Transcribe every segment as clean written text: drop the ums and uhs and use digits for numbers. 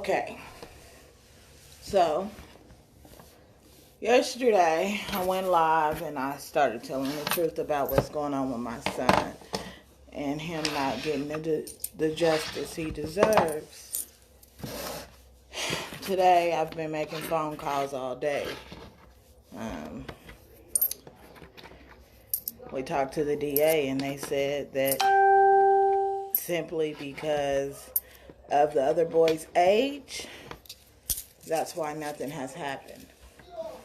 Okay, so yesterday I went live and I started telling the truth about what's going on with my son and him not getting the justice he deserves. Today I've been making phone calls all day. We talked to the DA and they said that simply because of the other boy's age, that's why nothing has happened.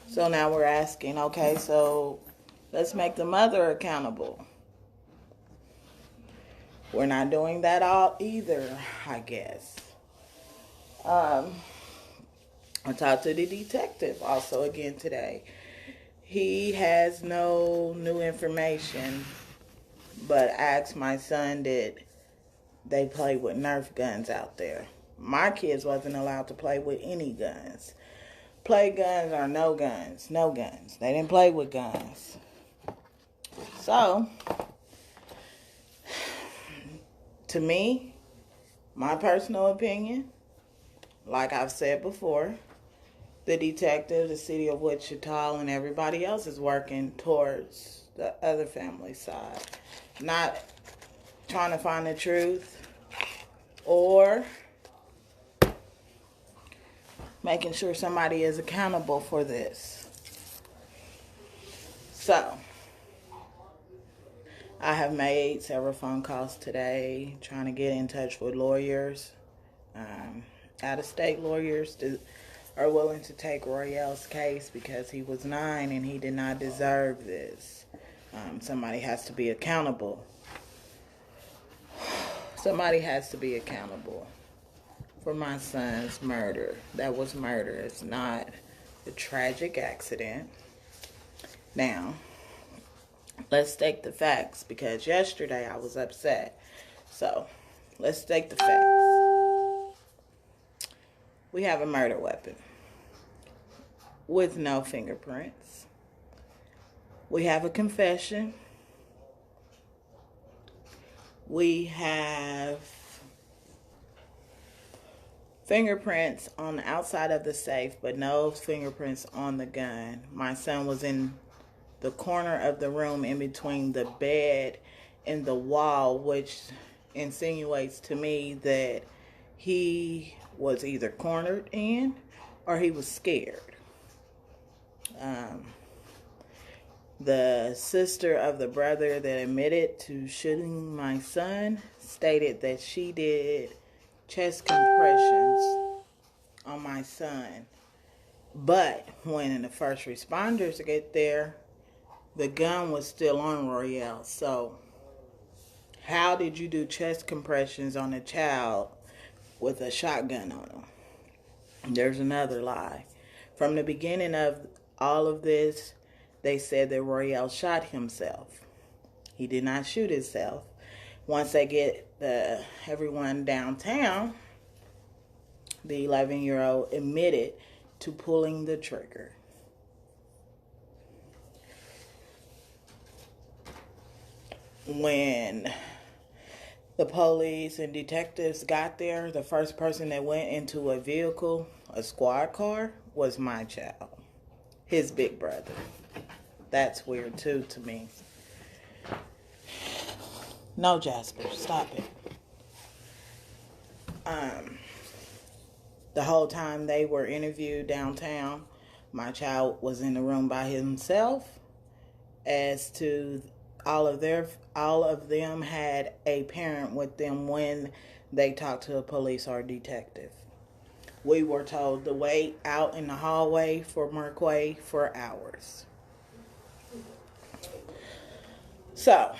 So now we're asking, okay, so let's make the mother accountable. We're not doing that all either, I guess. I talked to the detective also again today. He has no new information, but asked my son did they play with Nerf guns out there. My kids wasn't allowed to play with any guns. Play guns or no guns. No guns. They didn't play with guns. So, to me, my personal opinion, like I've said before, the detective, the city of Wichita, and everybody else is working towards the other family side. Not trying to find the truth or making sure somebody is accountable for this. So, I have made several phone calls today trying to get in touch with lawyers. Out-of-state lawyers are willing to take Royale's case because he was 9 and he did not deserve this. Somebody has to be accountable. Somebody has to be accountable for my son's murder. That was murder. It's not a tragic accident. Now, let's take the facts because yesterday I was upset. So, let's take the facts. We have a murder weapon with no fingerprints. We have a confession. We have fingerprints on the outside of the safe, but no fingerprints on the gun. My son was in the corner of the room in between the bed and the wall, which insinuates to me that he was either cornered in or he was scared. The sister of the brother that admitted to shooting my son stated that she did chest compressions on my son. But when the first responders get there, the gun was still on Royale. So, how did you do chest compressions on a child with a shotgun on him? There's another lie. From the beginning of all of this, they said that Royale shot himself. He did not shoot himself. Once they get everyone downtown, the 11-year-old admitted to pulling the trigger. When the police and detectives got there, the first person that went into a vehicle, a squad car, was my child, his big brother. That's weird too to me. No, Jasper, stop it. The whole time they were interviewed downtown, my child was in the room by himself. As to all of them had a parent with them when they talked to a police or a detective. We were told to wait out in the hallway for Merquay for hours. So,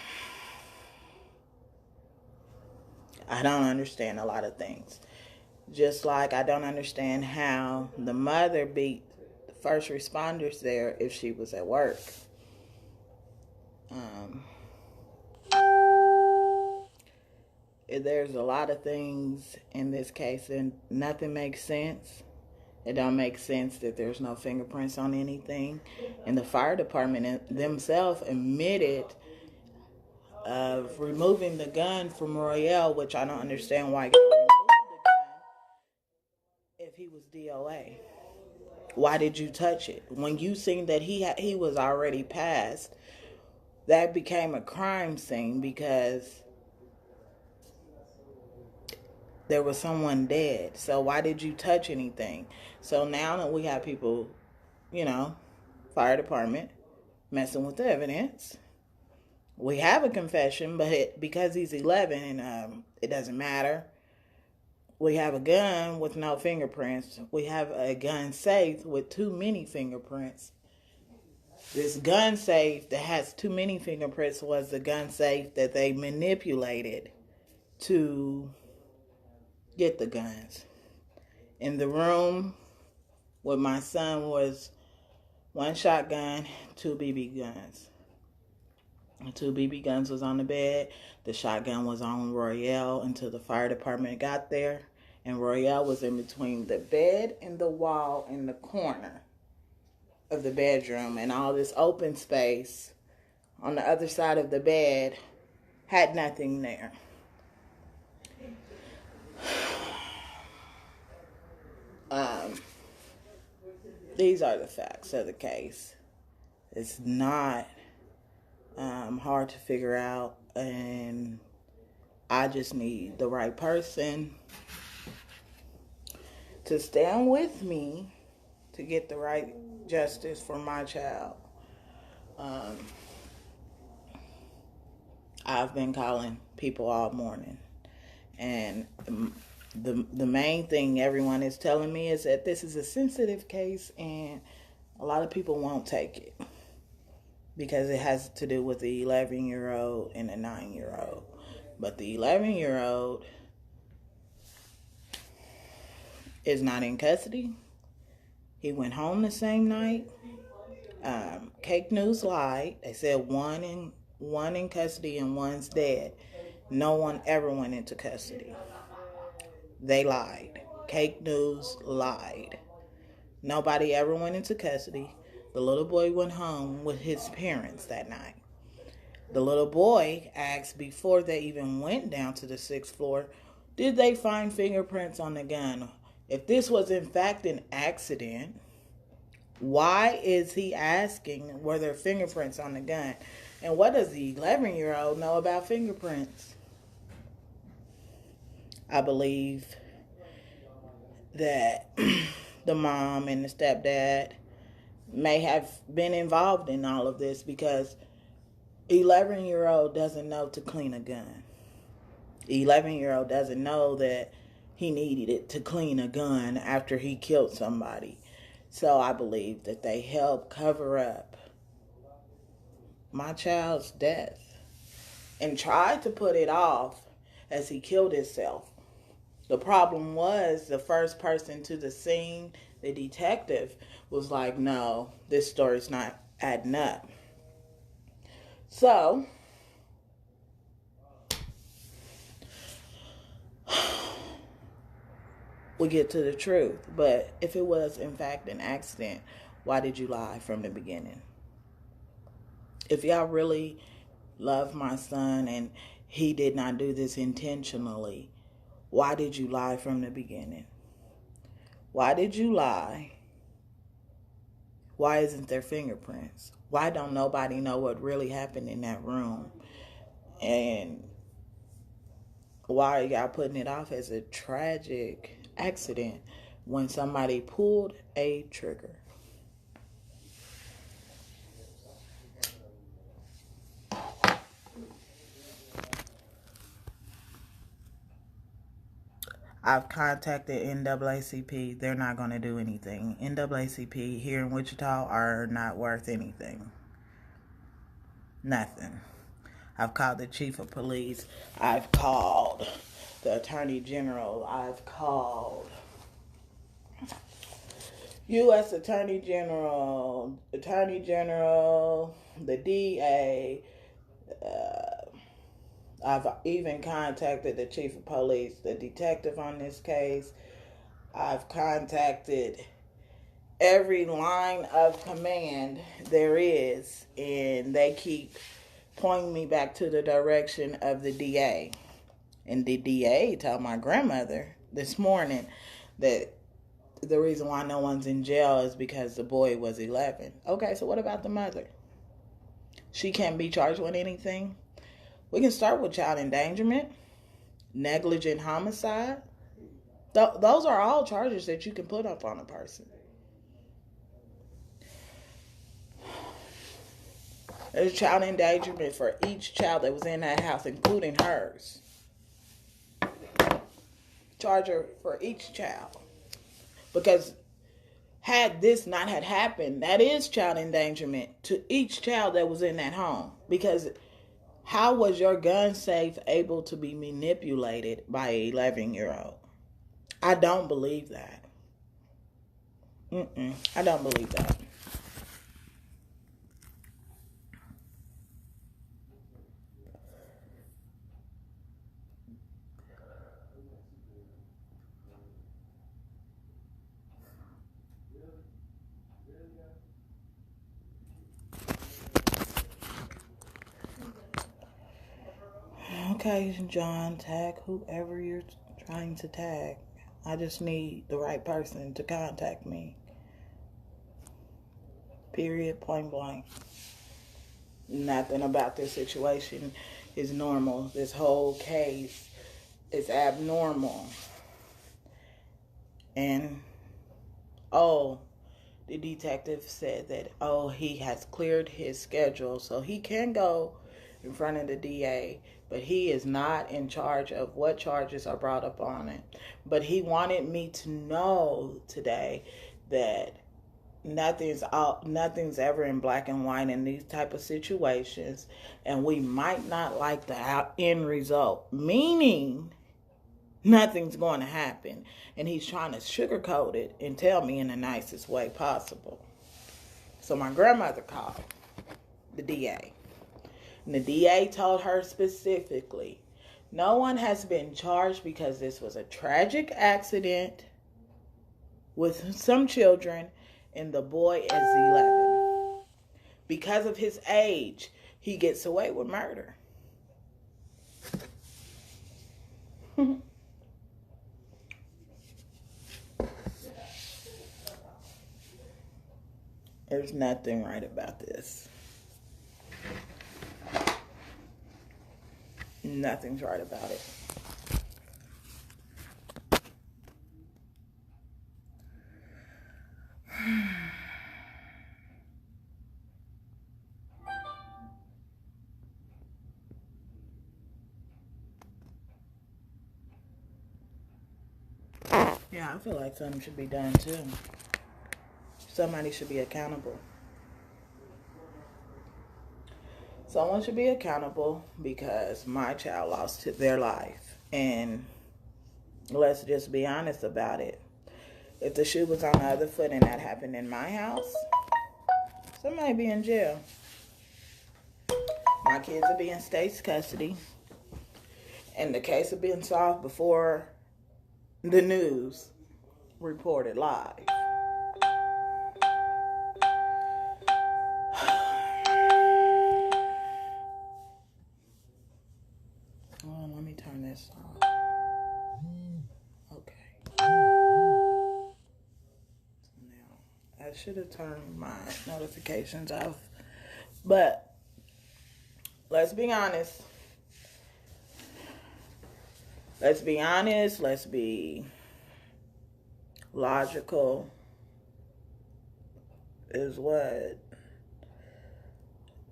I don't understand a lot of things. Just like I don't understand how the mother beat the first responders there if she was at work. There's a lot of things in this case and nothing makes sense. It don't make sense that there's no fingerprints on anything. And the fire department themselves admitted of removing the gun from Royale, which I don't understand why you removed the gun DOA. Why did you touch it? When you seen that he was already passed, that became a crime scene because there was someone dead. So why did you touch anything? So now that we have people, fire department messing with the evidence, we have a confession, but because he's 11 and it doesn't matter. We have a gun with no fingerprints. We have a gun safe with too many fingerprints. This gun safe that has too many fingerprints was the gun safe that they manipulated to get the guns. In the room with my son was one shotgun, two BB guns. The two BB guns was on the bed. The shotgun was on Royale until the fire department got there. And Royale was in between the bed and the wall in the corner of the bedroom. And all this open space on the other side of the bed had nothing there. These are the facts of the case. It's not hard to figure out, and I just need the right person to stand with me to get the right justice for my child. I've been calling people all morning, and the main thing everyone is telling me is that this is a sensitive case and a lot of people won't take it because it has to do with the 11-year-old and the 9-year-old. But the 11-year-old is not in custody. He went home the same night. Cake News lied. They said one in custody and one's dead. No one ever went into custody. They lied. Cake News lied. Nobody ever went into custody. The little boy went home with his parents that night. The little boy asked before they even went down to the 6th floor, did they find fingerprints on the gun? If this was in fact an accident, why is he asking were there fingerprints on the gun? And what does the 11-year-old know about fingerprints? I believe that the mom and the stepdad may have been involved in all of this because 11-year-old doesn't know to clean a gun. 11-year-old doesn't know that he needed it to clean a gun after he killed somebody. So I believe that they helped cover up my child's death and tried to put it off as he killed himself. The problem was the first person to the scene, the detective, was like, no, this story's not adding up. So we get to the truth. But if it was in fact an accident, why did you lie from the beginning? If y'all really love my son and he did not do this intentionally, why did you lie from the beginning? Why did you lie? Why isn't there fingerprints? Why don't nobody know what really happened in that room? And why are y'all putting it off as a tragic accident when somebody pulled a trigger? I've contacted NAACP. They're not going to do anything. NAACP here in Wichita are not worth anything. Nothing. I've called the chief of police. I've called the attorney general. I've called U.S. Attorney General, the DA. I've even contacted the chief of police, the detective on this case. I've contacted every line of command there is, and they keep pointing me back to the direction of the DA. And the DA told my grandmother this morning that the reason why no one's in jail is because the boy was 11. Okay, so what about the mother? She can't be charged with anything? We can start with child endangerment, negligent homicide. Those are all charges that you can put up on a person. There's child endangerment for each child that was in that house, including hers. Charge her for each child. Because had this not had happened, that is child endangerment to each child that was in that home. Because how was your gun safe able to be manipulated by an 11-year-old? I don't believe that. I don't believe that. Okay, John, tag whoever you're trying to tag. I just need the right person to contact me. Period, point blank. Nothing about this situation is normal. This whole case is abnormal. And, the detective said that, he has cleared his schedule so he can go in front of the DA, but he is not in charge of what charges are brought up on it. But he wanted me to know today that nothing's ever in black and white in these type of situations, and we might not like the end result, meaning nothing's going to happen. And he's trying to sugarcoat it and tell me in the nicest way possible. So my grandmother called the DA. And the DA told her specifically, no one has been charged because this was a tragic accident with some children, and the boy is 11. Because of his age, he gets away with murder. There's nothing right about this. Nothing's right about it. Yeah, I feel like something should be done too. Somebody should be accountable. Someone should be accountable because my child lost their life. And let's just be honest about it. If the shoe was on the other foot and that happened in my house, somebody be in jail. My kids would be in state's custody. And the case would be solved before the news reported live. Let me turn this off. Okay. Now, I should have turned my notifications off. But let's be honest. Let's be honest. Let's be logical. Is what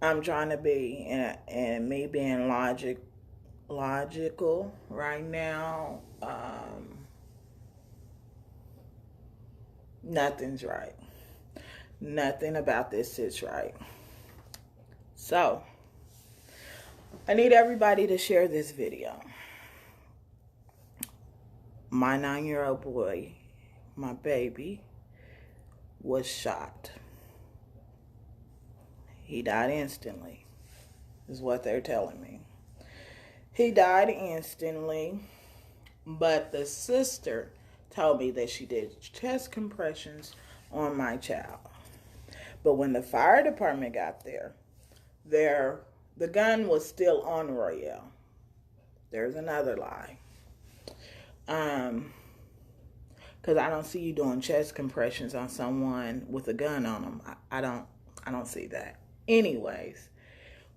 I'm trying to be, and me being logical right now. Nothing's right. Nothing about this is right. So I need everybody to share this video. My 9-year-old boy, my baby, was shot. He died instantly, is what they're telling me. He died instantly, but the sister told me that she did chest compressions on my child. But when the fire department got there, the gun was still on Royale. There's another lie. Because I don't see you doing chest compressions on someone with a gun on them. I don't see that. Anyways,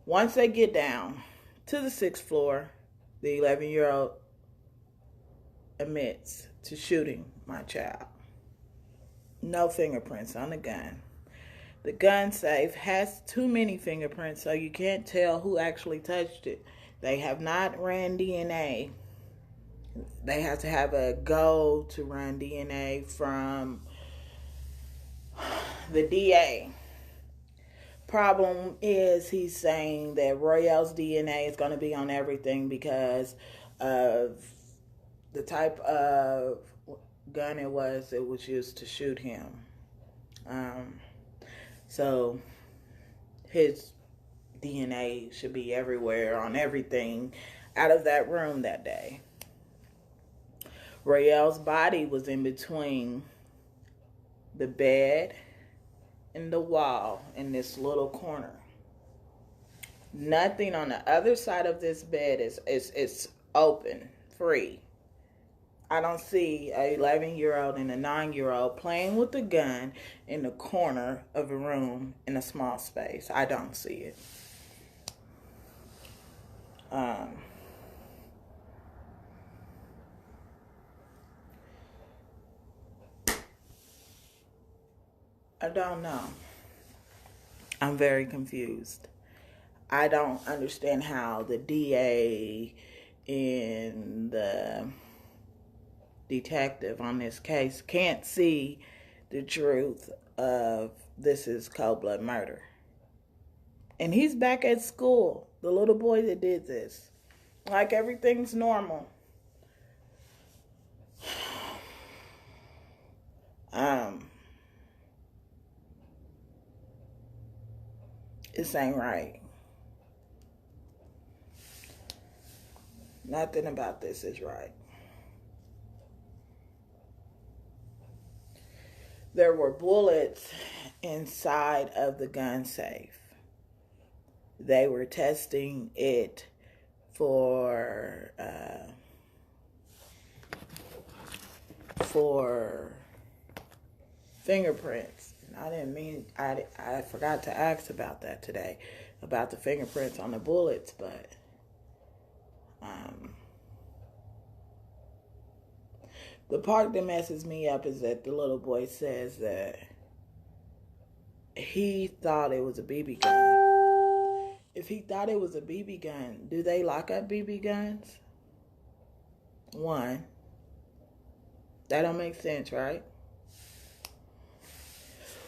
once they get down to the 6th floor, the 11-year-old admits to shooting my child. No fingerprints on the gun. The gun safe has too many fingerprints, so you can't tell who actually touched it. They have not ran DNA. They have to have a go to run DNA from the DA. Problem is, he's saying that Royale's DNA is going to be on everything because of the type of gun it was used to shoot him. So his DNA should be everywhere on everything out of that room that day. Royale's body was in between the bed and the wall in this little corner. Nothing on the other side of this bed is open, free. I don't see a 11-year-old and a 9-year-old playing with a gun in the corner of a room in a small space. I don't see it. I don't know. I'm very confused. I don't understand how the DA and the detective on this case can't see the truth of this is cold-blood murder. And he's back at school, the little boy that did this. Like everything's normal. This ain't right. Nothing about this is right. There were bullets inside of the gun safe. They were testing it for fingerprints. And I forgot to ask about that today, about the fingerprints on the bullets, but the part that messes me up is that the little boy says that he thought it was a BB gun. If he thought it was a BB gun, do they lock up BB guns? One. That don't make sense, right?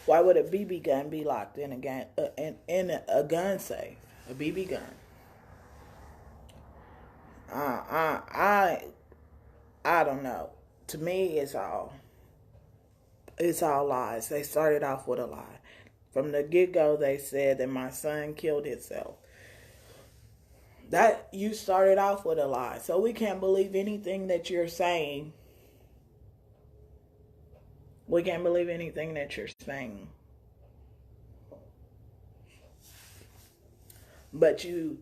Why would a BB gun be locked in a gun in a gun safe? A BB gun. I don't know. To me, it's all lies. They started off with a lie. From the get-go, they said that my son killed himself. That you started off with a lie. So we can't believe anything that you're saying. We can't believe anything that you're saying. But you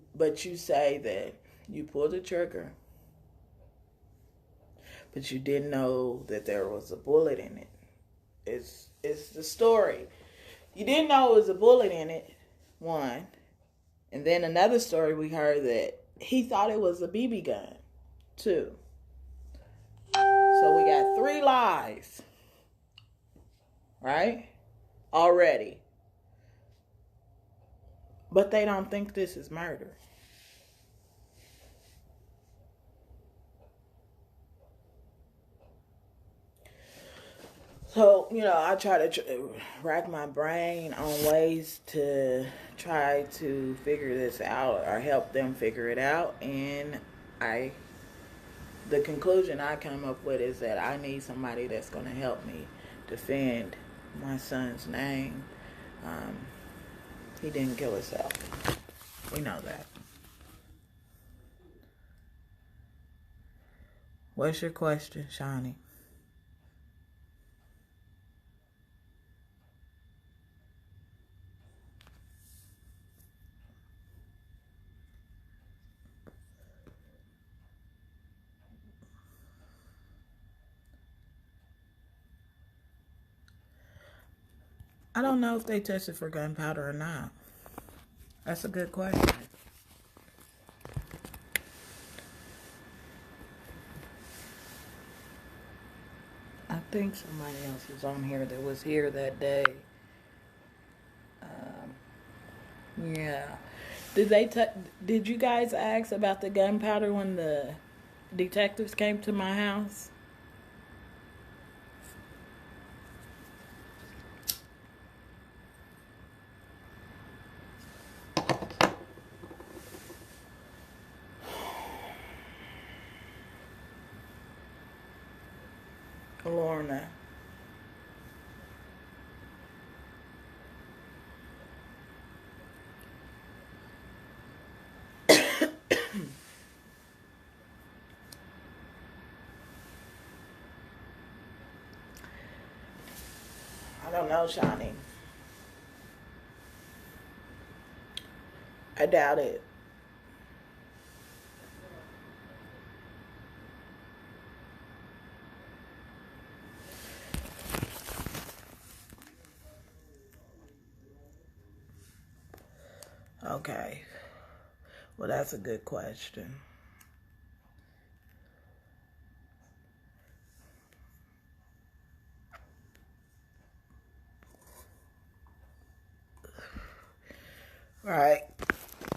say that you pulled the trigger, but you didn't know that there was a bullet in it. It's the story. You didn't know it was a bullet in it, one. And then another story we heard that he thought it was a BB gun, two. So we got 3 lies, right? Already. But they don't think this is murder. So, I try to rack my brain on ways to try to figure this out or help them figure it out. And the conclusion I come up with is that I need somebody that's going to help me defend my son's name. He didn't kill himself. We know that. What's your question, Shawnee? I don't know if they tested for gunpowder or not. That's a good question. I think somebody else was on here that was here that day. Yeah. Did you guys ask about the gunpowder when the detectives came to my house? Lorna. I don't know, Shawnee. I doubt it. Okay. Well, that's a good question. Right.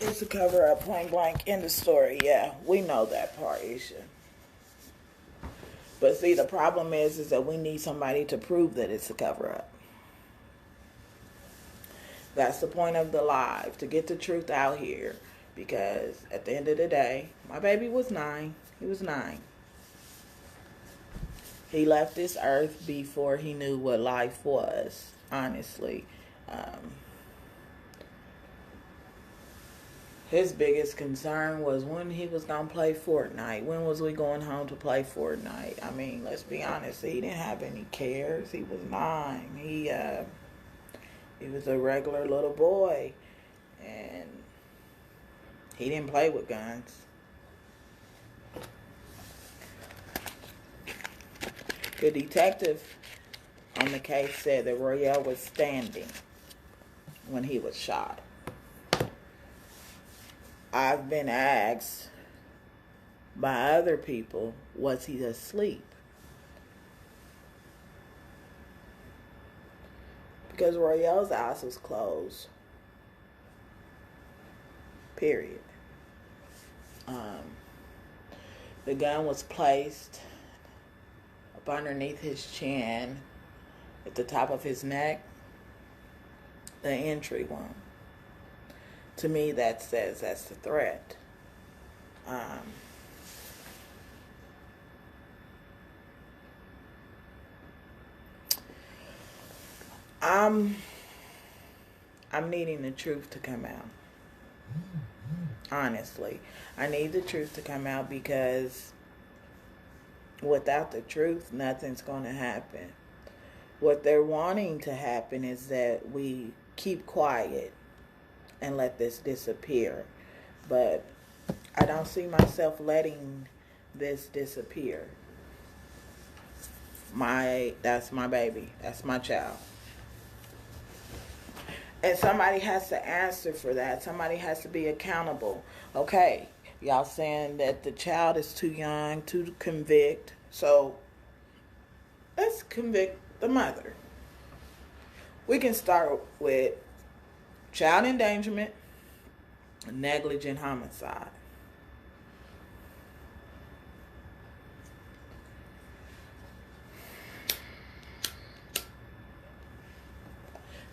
It's a cover up, point blank, in the story. Yeah, we know that part, Isha. But see, the problem is that we need somebody to prove that it's a cover up. That's the point of the live, to get the truth out here. Because at the end of the day, my baby was 9. He was 9. He left this earth before he knew what life was, honestly. His biggest concern was when he was going to play Fortnite. When was we going home to play Fortnite? I mean, let's be honest. He didn't have any cares. He was 9. He was a regular little boy. And he didn't play with guns. The detective on the case said that Royale was standing when he was shot. I've been asked by other people, was he asleep? Because Royale's eyes was closed. Period. The gun was placed up underneath his chin, at the top of his neck, the entry wound. To me, that says that's the threat. I'm needing the truth to come out. Honestly, I need the truth to come out because without the truth, nothing's going to happen. What they're wanting to happen is that we keep quiet and let this disappear. But I don't see myself letting this disappear. That's my baby. That's my child. And somebody has to answer for that. Somebody has to be accountable. Okay, y'all saying that the child is too young to convict. So let's convict the mother. We can start with child endangerment, negligent homicide.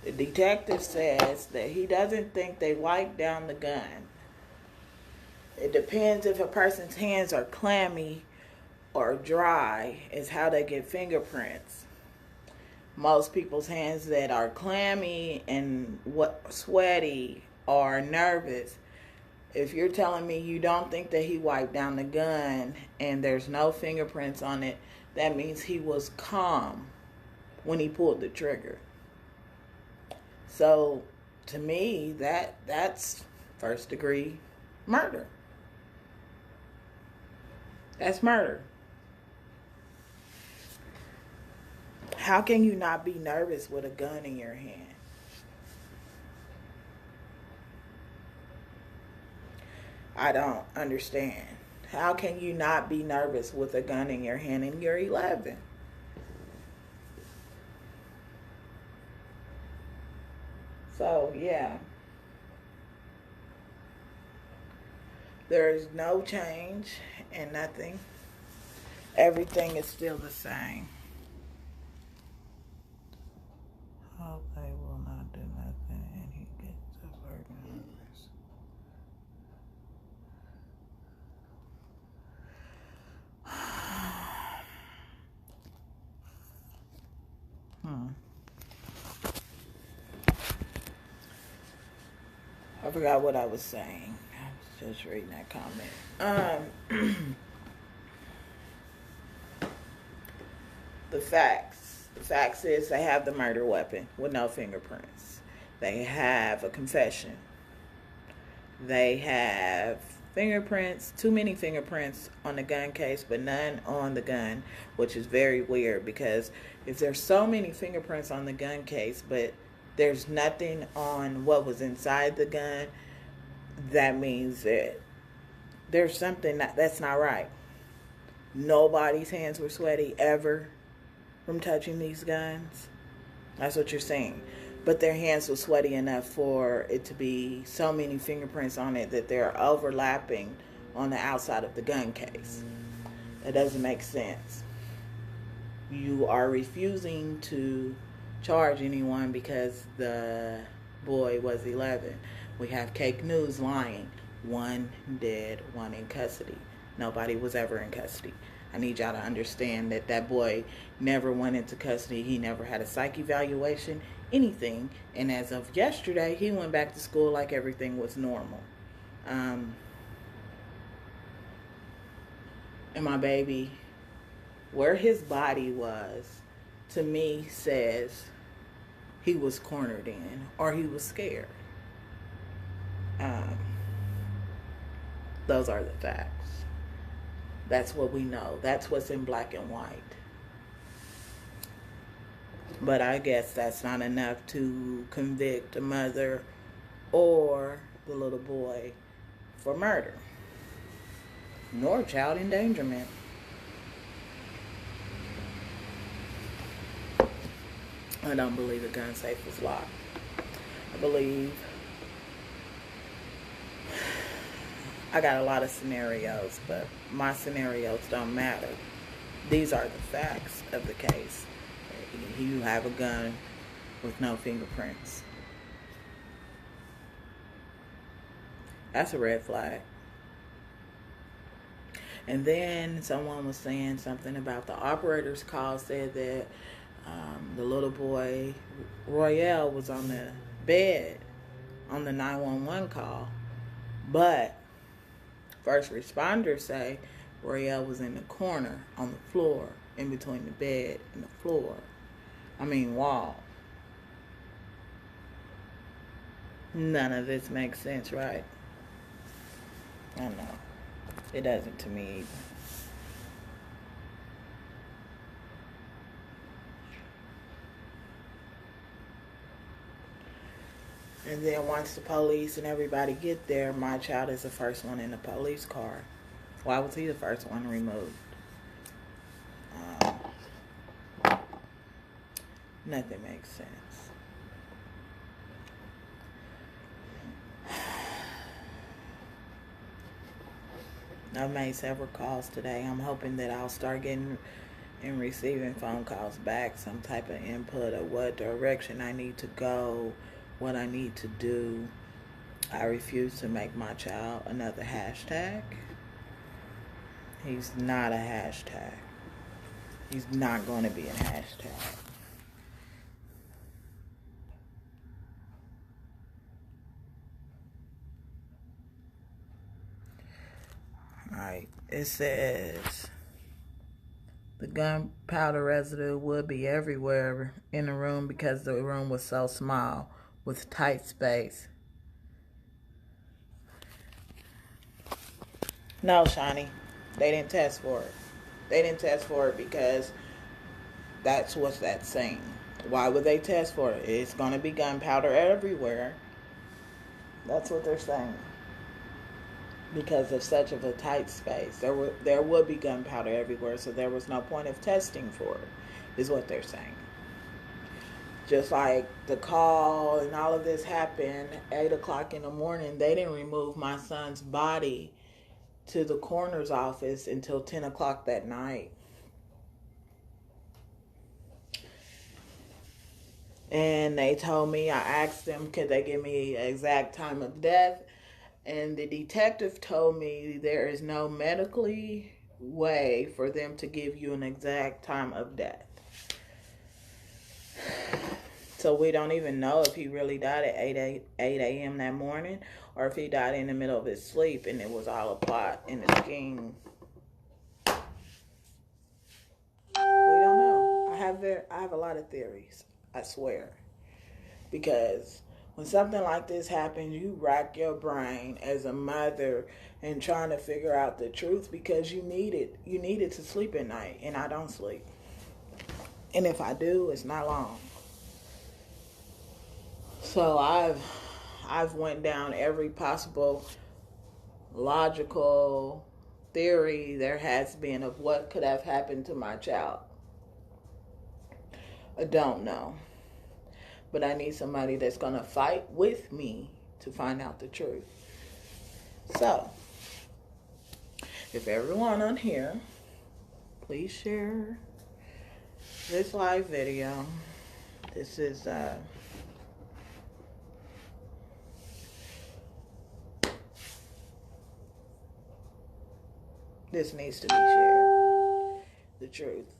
The detective says that he doesn't think they wiped down the gun. It depends if a person's hands are clammy or dry, is how they get fingerprints. Most people's hands that are clammy and sweaty or nervous, if you're telling me you don't think that he wiped down the gun and there's no fingerprints on it, that means he was calm when he pulled the trigger. So, to me, that's first degree murder. That's murder. How can you not be nervous with a gun in your hand? I don't understand. How can you not be nervous with a gun in your hand and you're 11? So, yeah. There's no change and nothing. Everything is still the same. Hope they will not do nothing and he gets a burden. I forgot what I was saying. I was just reading that comment. The facts. The facts is they have the murder weapon with no fingerprints. They have a confession. They have fingerprints, too many fingerprints on the gun case, but none on the gun, which is very weird because if there's so many fingerprints on the gun case, but there's nothing on what was inside the gun, that means that there's something that's not right. Nobody's hands were sweaty ever from touching these guns. That's what you're saying. But their hands were sweaty enough for it to be so many fingerprints on it that they're overlapping on the outside of the gun case. That doesn't make sense. You are refusing to charge anyone because the boy was 11. We have Cake News lying. One dead, one in custody. Nobody was ever in custody. I need y'all to understand that that boy never went into custody. He never had a psych evaluation, anything. And as of yesterday, he went back to school like everything was normal. And my baby, where his body was, to me, says he was cornered in or he was scared. Those are the facts. That's what we know. That's what's in black and white. But I guess that's not enough to convict a mother or the little boy for murder, nor child endangerment. I don't believe a gun safe was locked. I believe I got a lot of scenarios, but my scenarios don't matter. These are the facts of the case. You have a gun with no fingerprints. That's a red flag. And then someone was saying something about the operator's call, said that the little boy, Royale, was on the bed on the 911 call. But first responders say Royale was in the corner on the floor, in between the bed and the floor. Wall. None of this makes sense, right? I know. It doesn't to me either. And then once the police and everybody get there, my child is the first one in the police car. Why was he the first one removed? Nothing makes sense. I've made several calls today. I'm hoping that I'll start getting and receiving phone calls back, some type of input of what direction I need to go, what I need to do. I refuse to make my child another hashtag. He's not a hashtag. He's not going to be a hashtag. Alright, it says the gunpowder residue would be everywhere in the room because the room was so small with tight space. No, Shawnee, they didn't test for it. They didn't test for it because That's what that's saying. Why would they test for it? It's going to be gunpowder everywhere. That's what they're saying. Because of such of a tight space. There would be gunpowder everywhere, so there was no point of testing for it, is what they're saying. Just like the call and all of this happened, 8 o'clock in the morning, they didn't remove my son's body to the coroner's office until 10 o'clock that night. And they told me, I asked them, could they give me an exact time of death? And the detective told me there is no medically way for them to give you an exact time of death. So we don't even know if he really died at 8 a.m. that morning, or if he died in the middle of his sleep and it was all a plot and a scheme. We don't know. I have a lot of theories, I swear. Because when something like this happens, you rack your brain as a mother and trying to figure out the truth, because you need it. You need it to sleep at night, and I don't sleep. And if I do, it's not long. So I've went down every possible logical theory there has been of what could have happened to my child. I don't know. But I need somebody that's going to fight with me to find out the truth. So, if everyone on here, please share this live video. This is this needs to be shared. The truth.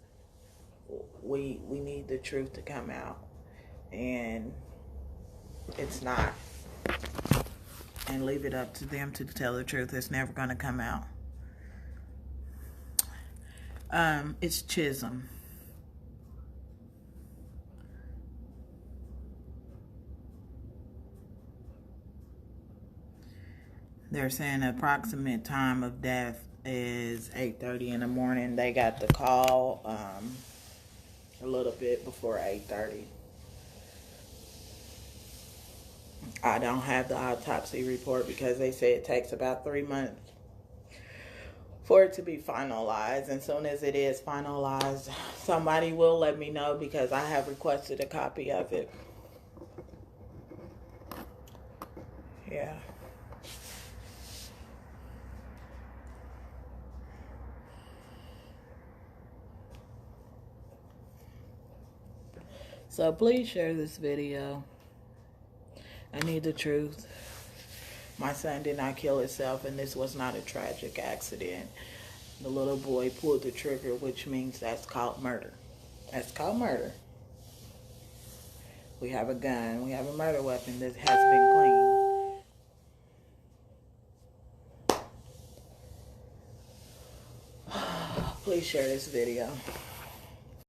We need the truth to come out. And it's not. And leave it up to them to tell the truth. It's never going to come out. It's Chisholm. They're saying the approximate time of death is 8:30 in the morning. They got the call a little bit before 8:30. I don't have the autopsy report because they say it takes about 3 months for it to be finalized. And as soon as it is finalized, somebody will let me know, because I have requested a copy of it. Yeah. So please share this video. I need the truth. My son did not kill himself, and this was not a tragic accident. The little boy pulled the trigger, which means that's called murder. That's called murder. We have a gun. We have a murder weapon that has been cleaned. Please share this video.